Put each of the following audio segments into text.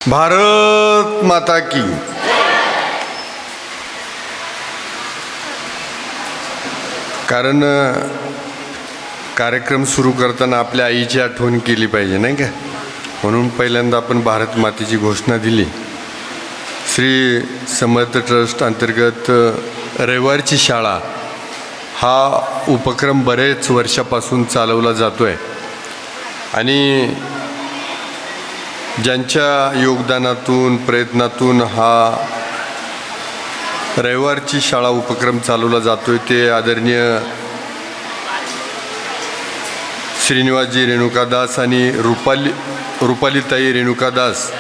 भारत माता की। कारण कार्यक्रम सुरू करताना आपल्या आईची आठवण केली पाहिजे नाही का, म्हणून पहिल्यांदा आपण भारत मातेची घोषणा दिली। श्री समर्थ ट्रस्ट अंतर्गत रविवारची शाळा हा उपक्रम बरेच वर्षापासून चालवला जातो आहे आणि ज्यांच्या योगदानातून प्रयत्नातून हा रविवारची शाळा उपक्रम चालवला जातोय ते आदरणीय श्रीनिवासजी रेणुकादास आणि रुपालीताई रेणुकादास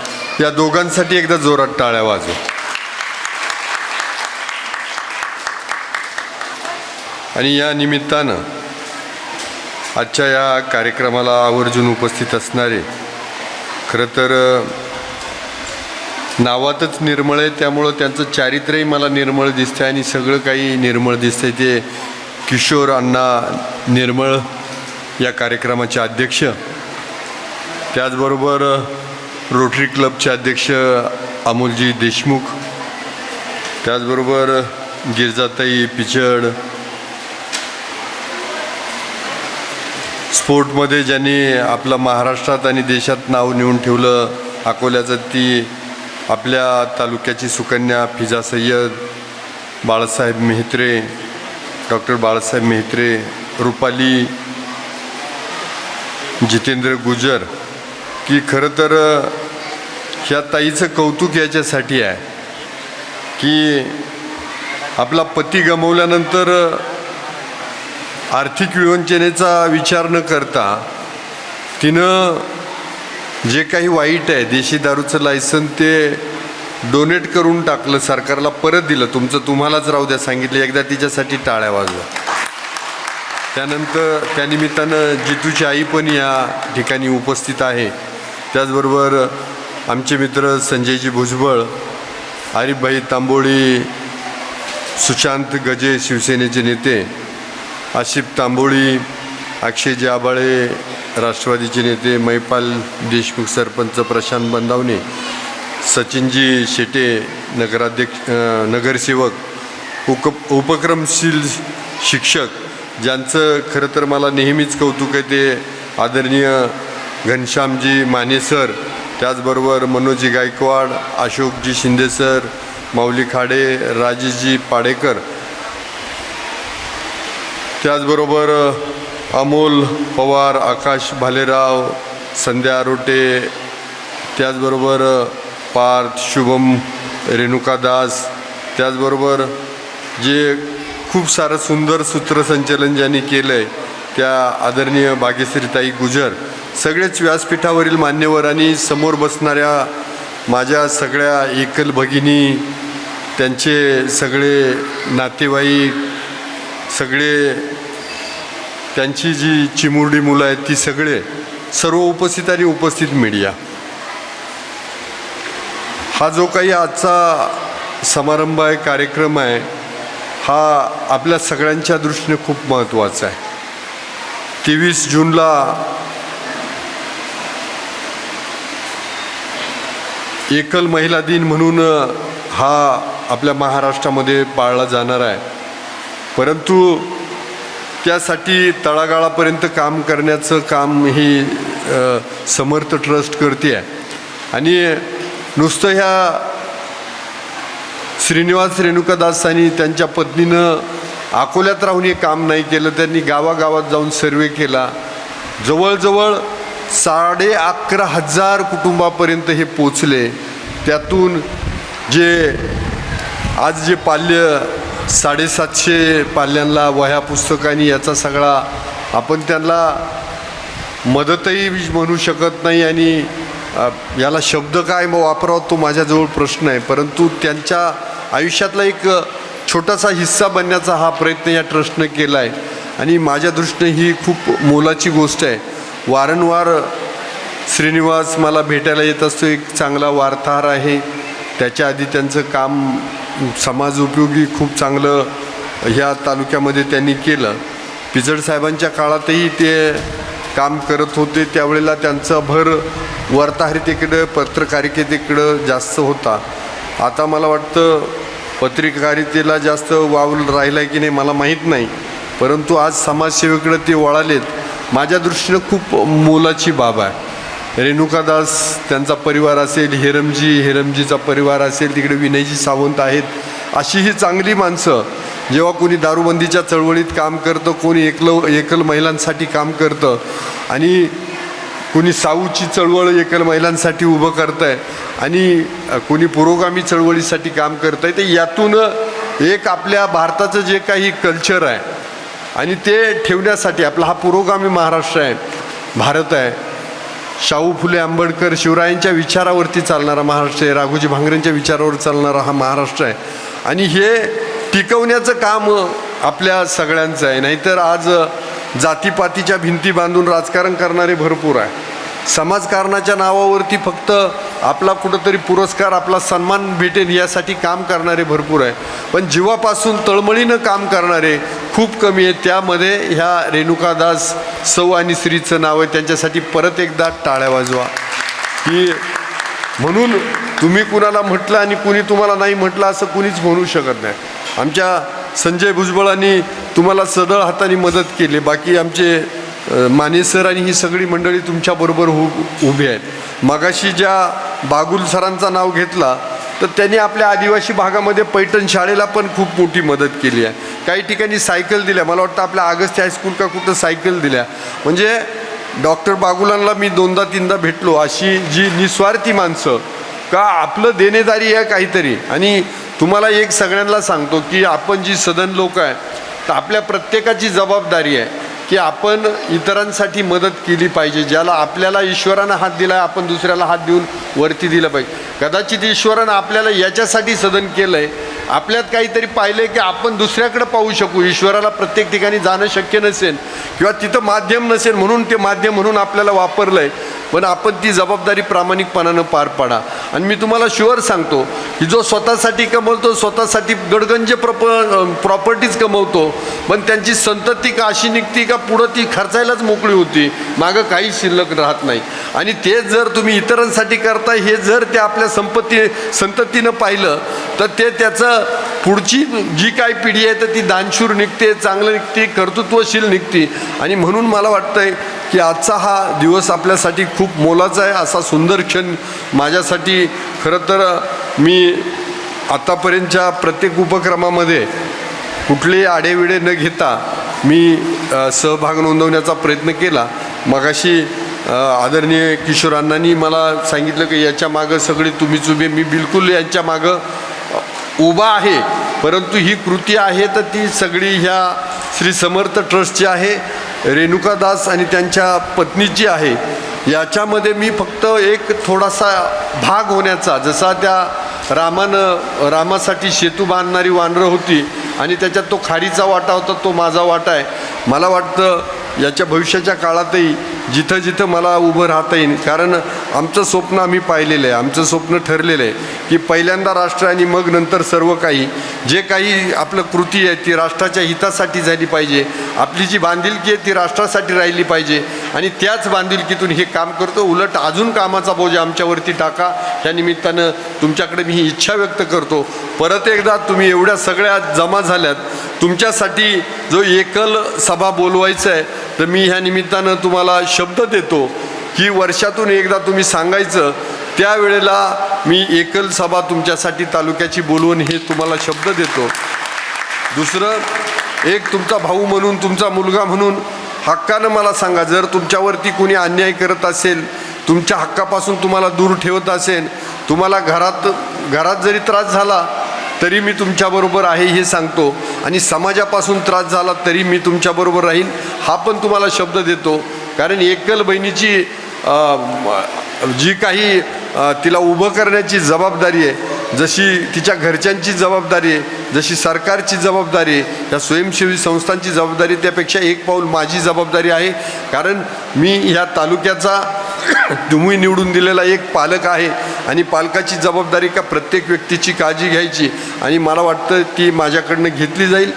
या दोघांसाठी एकदा जोरात टाळ्या वाजवा। आणि या निमित्तानं आजच्या या कार्यक्रमाला आवर्जून उपस्थित असणारे, खरं तर नावातच निर्मळ आहे त्यामुळं त्यांचं चारित्र्यही मला निर्मळ दिसतं आणि सगळं काही निर्मळ दिसतंय, ते किशोर अण्णा निर्मळ या कार्यक्रमाचे अध्यक्ष, त्याचबरोबर रोटरी क्लबचे अध्यक्ष अमोलजी देशमुख, त्याचबरोबर गिरजाताई पिचड, स्पोर्टमध्ये ज्यांनी आपलं महाराष्ट्रात आणि देशात नाव नेऊन ठेवलं अकोल्याचं, ती आपल्या तालुक्याची सुकन्या फिजा सय्यद, बाळासाहेब मेहत्रे, डॉक्टर बाळासाहेब मेहत्रे, रुपाली जितेंद्र गुजर, की खरं तर ह्या ताईचं कौतुक याच्यासाठी आहे की आपला पती गमावल्यानंतर आर्थिक विवंचनेचा विचार न करता तिनं जे काही वाईट आहे, देशी दारूचं लायसन ते डोनेट करून टाकलं, सरकारला परत दिलं, तुमचं तुम्हालाच राहू द्या सांगितलं, एकदा तिच्यासाठी टाळ्या वाजवा। त्यानंतर त्यानिमित्तानं जितूची आई पण या ठिकाणी उपस्थित आहे, त्याचबरोबर आमचे मित्र संजयजी भुजबळ, आरिफभाई तांबोळी, सुशांत गजे शिवसेनेचे नेते, आशिफ तांबोळी, अक्षयजी आबाळे राष्ट्रवादीचे नेते, महिपाल देशमुख सरपंच, प्रशांत बंदावणे, सचिनजी शेटे नगरसेवक, उपक्रमशील शिक्षक, ज्यांचं खरं तर मला नेहमीच कौतुक आहे, ते आदरणीय घनश्यामजी माने सर, त्याचबरोबर मनोजी गायकवाड, अशोकजी शिंदे सर, माऊली खाडे, राजेशजी पाडेकर, त्याचबरोबर अमोल पवार, आकाश भालेराव, संध्या आरोटे, त्याचबरोबर पार्थ शुभम रेणुकादास, त्याचबरोबर जे खूप सारं सुंदर सूत्रसंचलन ज्यांनी केलं आहे त्या आदरणीय भाग्यश्रीताई गुजर, सगळेच व्यासपीठावरील मान्यवर आणि समोर बसणाऱ्या माझ्या सगळ्या एकल भगिनी, त्यांचे सगळे नातेवाईक, सगळे त्यांची जी चिमुरडी मुलं आहेत ती सगळे, सर्व उपस्थित आणि उपस्थित मीडिया, हा जो काही आजचा समारंभ आहे, कार्यक्रम आहे, हा आपल्या सगळ्यांच्या दृष्टीने खूप महत्त्वाचा आहे। 23 जूनला एकल महिला दिन म्हणून हा आपल्या महाराष्ट्रामध्ये पाळला जाणार आहे, परंतु त्यासाठी तळागाळापर्यंत काम करण्याचं काम ही समर्थ ट्रस्ट करते आहे आणि नुसतं ह्या श्रीनिवास रेणुकादास आणि त्यांच्या पत्नीनं अकोल्यात राहून हे काम नाही केलं, त्यांनी गावागावात जाऊन सर्वे केला, जवळजवळ 11,500 कुटुंबापर्यंत हे पोचले, त्यातून जे आज जे पाल्य 750 पाल्यांना वह्या पुस्तकांनी याचा सगळा आपण त्यांना मदतही म्हणू शकत नाही आणि याला शब्द काय वापरावा तो माझ्याजवळ प्रश्न आहे, परंतु त्यांच्या आयुष्यातला एक छोटासा हिस्सा बनण्याचा हा प्रयत्न या ट्रस्टने केला आहे आणि माझ्या दृष्टीने ही खूप मोलाची गोष्ट आहे। वारंवार श्रीनिवास मला भेटायला येत असतो, एक चांगला वार्ताहर आहे, त्याच्या आधी त्यांचं काम समाज उपयोगी खूप चांगलं ह्या तालुक्यामध्ये त्यांनी केलं, पिचड साहेबांच्या काळातही ते काम करत होते त्यावेळेला त्यांचा भर वार्ताहरितेकडं पत्रकारितेकडं जास्त होता. आता मला वाटतं पत्रकारितेला जास्त वाव राहिला आहे की नाही मला माहीत नाही, परंतु आज समाजसेवेकडे ते वळालेत. माझ्या दृष्टीनं खूप मोलाची बाब आहे. रेणुकादास त्यांचा परिवार असेल, हेरमजीचा परिवार असेल, तिकडे विनयजी सावंत आहेत, अशी ही चांगली माणसं जेव्हा कोणी दारूबंदीच्या चळवळीत काम करतं, कोणी एकल महिलांसाठी काम करतं आणि कोणी साऊची चळवळ एकल महिलांसाठी उभं करतं आहे आणि कोणी पुरोगामी चळवळीसाठी काम करतं आहे, तर यातून एक आपल्या भारताचं जे काही कल्चर आहे आणि ते ठेवण्यासाठी आपला हा पुरोगामी महाराष्ट्र आहे, भारत आहे, शाहू फुले आंबेडकर शिवरायांच्या विचारावरती चालणारा महाराष्ट्र आहे, राघोजी भांगरेंच्या विचारावर चालणारा हा महाराष्ट्र आहे आणि हे टिकवण्याचं काम आपल्या सगळ्यांचं आहे. नाहीतर आज जातीपातीच्या भिंती बांधून राजकारण करणारे भरपूर आहे. समाजकारणाच्या नावावरती फक्त आपला कुठंतरी पुरस्कार, आपला सन्मान भेटेल यासाठी काम करणारे भरपूर आहे, पण जीवापासून तळमळीनं काम करणारे खूप कमी आहेत. त्यामध्ये ह्या रेणुकादास सौ आणि श्रीचं नाव आहे. त्यांच्यासाठी परत एकदा टाळ्या वाजवा. की म्हणून तुम्ही कुणाला म्हटलं आणि कुणी तुम्हाला नाही म्हटलं असं कुणीच म्हणू शकत नाही. आमच्या संजय भुजबळांनी तुम्हाला सदळ हाताने मदत केली, बाकी आमचे माने सर आणि ही सगळी मंडळी तुमच्याबरोबर उभी आहेत. मगाशी ज्या बागुल सरांचं नाव घेतला तर त्यांनी आपल्या आदिवासी भागामध्ये पैठण शाळेला पण खूप मोठी मदत केली आहे. काही ठिकाणी सायकल दिल्या, मला वाटतं आपल्या अगस्ती हायस्कूल का कुठं सायकल दिल्या. म्हणजे डॉक्टर बागुलांना मी 2दा-3दा भेटलो. अशी जी निस्वार्थी माणसं का आपलं देणेदारी आहे काहीतरी. आणि तुम्हाला एक सगळ्यांना सांगतो की आपण जी सदन लोक आहे तर आपल्या प्रत्येकाची जबाबदारी आहे की आपण इतरांसाठी मदत केली पाहिजे. ज्याला आपल्याला ईश्वरानं हात दिला आहे आपण दुसऱ्याला हात देऊन वरती दिलं पाहिजे. कदाचित ईश्वरानं आपल्याला याच्यासाठी सदन केलं आहे, आपल्यात काहीतरी पाहिलं आहे की आपण दुसऱ्याकडे पाहू शकू. ईश्वराला प्रत्येक ठिकाणी जाणं शक्य नसेल किंवा तिथं माध्यम नसेल म्हणून ते माध्यम म्हणून आपल्याला वापरलं आहे, पण आपण ती जबाबदारी प्रामाणिकपणानं पार पाडा. आणि मी तुम्हाला शुअर सांगतो की जो स्वतःसाठी कमवतो, स्वतःसाठी गडगंज प्रॉपर्टीज कमवतो, पण त्यांची संतती का अशी निघती का पुढं ती खर्चायलाच मोकळी होती, मागं काही शिल्लक राहत नाही. आणि तेच जर तुम्ही इतरांसाठी करताय हे जर ते आपल्या संततीनं पाहिलं तर ते त्याचं पुढची जी काही पिढी आहे तर ती दानशूर निघते, चांगलं निघते, कर्तृत्वशील निघते. आणि म्हणून मला वाटतंय की आजचा हा दिवस आपल्यासाठी खूप मोलाचा आहे. असा सुंदर क्षण माझ्यासाठी खरं तर मी आतापर्यंतच्या प्रत्येक उपक्रमामध्ये कुठलेही आडेविडे न घेता मी सहभाग नोंदवण्याचा प्रयत्न केला. मगाशी आदरणीय किशोरांनांनी मला सांगितलं की याच्या मागं सगळी तुम्हीच उभे. मी बिलकुल यांच्या मागं उभा आहे, परंतु ही कृती आहे तर ती सगळी ह्या श्री समर्थ ट्रस्टची आहे, रेणुकादास आणि त्यांच्या पत्नीची आहे. याच्यामध्ये मी फक्त एक थोडासा भाग होण्याचा, जसा त्या रामासाठी सेतू बांधणारी वानरं होती आणि त्याच्यात तो खारीचा वाटा होता, तो माझा वाटा आहे. मला वाटतं याच्या भविष्याच्या काळातही जिथं जिथं मला उभं राहता येईल, कारण आमचं स्वप्न आम्ही पाहिलेलं आहे, आमचं स्वप्न ठरलेलं आहे की पहिल्यांदा राष्ट्र आणि मग नंतर सर्व काही. जे काही आपलं कृती आहे ती राष्ट्राच्या हितासाठी झाली पाहिजे. आपली जी बांधिलकी आहे ती राष्ट्रासाठी राहिली पाहिजे आणि त्याच बांधिलकीतून हे काम करतो. उलट अजून कामाचा बोजा आमच्यावरती टाका. ह्या निमित्तानं तुमच्याकडे मी ही इच्छा व्यक्त करतो. परत एकदा तुम्ही एवढ्या सगळ्या जमा झाल्यात, तुमच्यासाठी जो एकल सभा बोलवायचा आहे तर मी ह्या निमित्तानं तुम्हाला शब्द देतो की वर्षातून एकदा तुम्ही सांगायचं, त्यावेळेला मी एकल सभा तुमच्यासाठी तालुक्याची बोलवून हे तुम्हाला शब्द देतो. दुसरं, एक तुमचा भाऊ म्हणून, तुमचा मुलगा म्हणून हक्कानं मला सांगा, जर तुमच्यावरती कोणी अन्याय करत असेल, तुमच्या हक्कापासून तुम्हाला दूर ठेवत असेल, तुम्हाला घरात जरी त्रास झाला तरी मी तुमच्याबरोबर आहे हे सांगतो आणि समाजापासून त्रास झाला तरी मी तुमच्याबरोबर राहीन हा पण तुम्हाला शब्द देतो. कारण एकल बहिणीची जी काही तिला उभं करण्याची जबाबदारी आहे, जशी तिच्या घरच्यांची जबाबदारी आहे, जशी सरकारची जबाबदारी आहे, या स्वयंसेवी संस्थांची जबाबदारी, त्यापेक्षा एक पाऊल माझी जबाबदारी आहे. कारण मी ह्या तालुक्याचा तुम्ही निवडून दिलेला एक पालक आहे आणि पालकाची जबाबदारी का प्रत्येक व्यक्तीची काळजी घ्यायची आणि मला वाटतं ती माझ्याकडनं घेतली जाईल.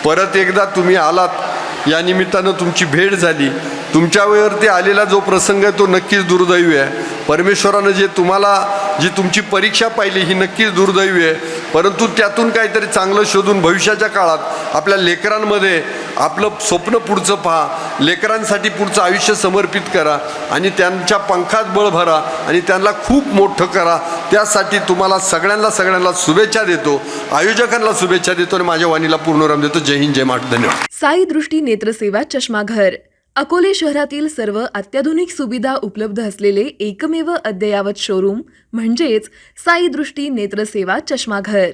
परत एकदा तुम्ही आलात, या निमित्तानं तुमची भेट झाली, तुमच्यावरती आलेला जो प्रसंग आहे तो नक्कीच दुर्दैवी आहे. परमेश्वरानं जे तुम्हाला जी तुमची परीक्षा पाहिली ही नक्कीच दुर्दैवी आहे, परंतु त्यातून काहीतरी चांगलं शोधून भविष्याच्या काळात आपल्या लेकरांमध्ये आपलं स्वप्न पुढचं पहा, लेकरांसाठी पुढचं आयुष्य समर्पित करा आणि त्यांच्या पंखात बळ भरा आणि त्यांना खूप मोठं करा. त्यासाठी तुम्हाला सगळ्यांना शुभेच्छा देतो, आयोजकांना शुभेच्छा देतो आणि माझ्या वाणीला पूर्णविराम देतो. जय हिंद, जय महाराष्ट्र. धन्यवाद. साई दृष्टी नेत्रसेवा चष्माघर अकोले शहरातील सर्व अत्याधुनिक सुविधा उपलब्ध असलेले एकमेव अद्ययावत शोरूम म्हणजेच साई दृष्टी नेत्रसेवा चष्माघर.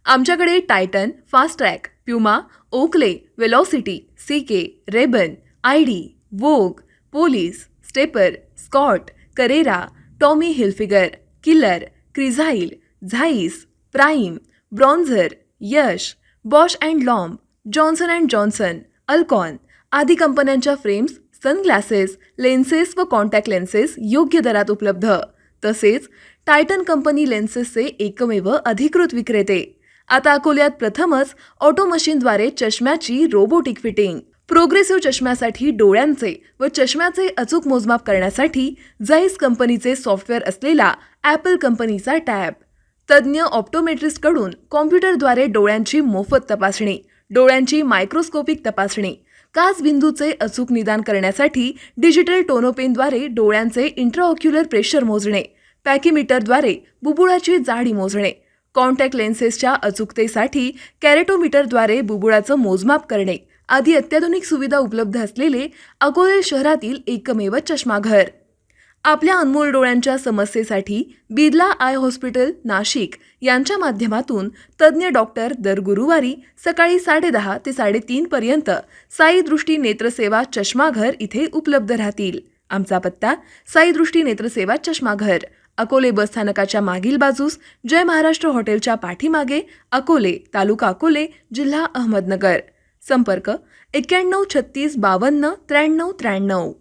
आमच्याकडे Titan, Fastrack, Puma, Oakley, Velocity, CK, Rayban, ID, Vogue, Police, Stepper, Scott, Carrera, Tommy Hilfiger, Killer, Crizal, Zeiss, Prime, Bronzer, Yash, Bausch and Lomb, Johnson and Johnson, Alcon आदी कंपन्यांच्या फ्रेम्स, सनग्लासेस, लेन्सेस व contact lenses योग्य दरात उपलब्ध. तसेच Titan company लेन्सेसचे एकमेव अधिकृत विक्रेते. आता अकोल्यात प्रथमच ऑटो मशीनद्वारे चष्म्याची रोबोटिक फिटिंग. प्रोग्रेसिव्ह चष्म्यासाठी डोळ्यांचे व चष्म्याचे अचूक मोजमाप करण्यासाठी जाईस कंपनीचे सॉफ्टवेअर असलेला ॲपल कंपनीचा टॅब. तज्ज्ञ ऑप्टोमेट्रिस्टकडून कॉम्प्युटरद्वारे डोळ्यांची मोफत तपासणी, डोळ्यांची मायक्रोस्कोपिक तपासणी, काच बिंदूचे अचूक निदान करण्यासाठी डिजिटल टोनोपेनद्वारे डोळ्यांचे इंट्राऑक्युलर प्रेशर मोजणे, पॅकीमीटरद्वारे बुबुळाची जाडी मोजणे, कॉन्टॅक्ट लेन्सेसच्या अचूकतेसाठी कॅरेटोमीटरद्वारे बुबुळाचं मोजमाप करणे आदी अत्याधुनिक सुविधा उपलब्ध असलेले अकोले शहरातील एकमेव चष्माघर. आपल्या अनमोल डोळ्यांच्या समस्येसाठी बिर्ला आय हॉस्पिटल नाशिक यांच्या माध्यमातून तज्ज्ञ डॉक्टर दर गुरुवारी सकाळी 10:30 ते 3:30 पर्यंत साई दृष्टी नेत्रसेवा चष्माघर इथे उपलब्ध राहतील. आमचा पत्ता साई दृष्टी नेत्रसेवा चष्माघर, अकोले बसस्थानकाच्या मागील बाजूस, जय महाराष्ट्र हॉटेलच्या पाठीमागे, अकोले, तालुका अकोले, जिल्हा अहमदनगर. संपर्क 91 36 52 93 93.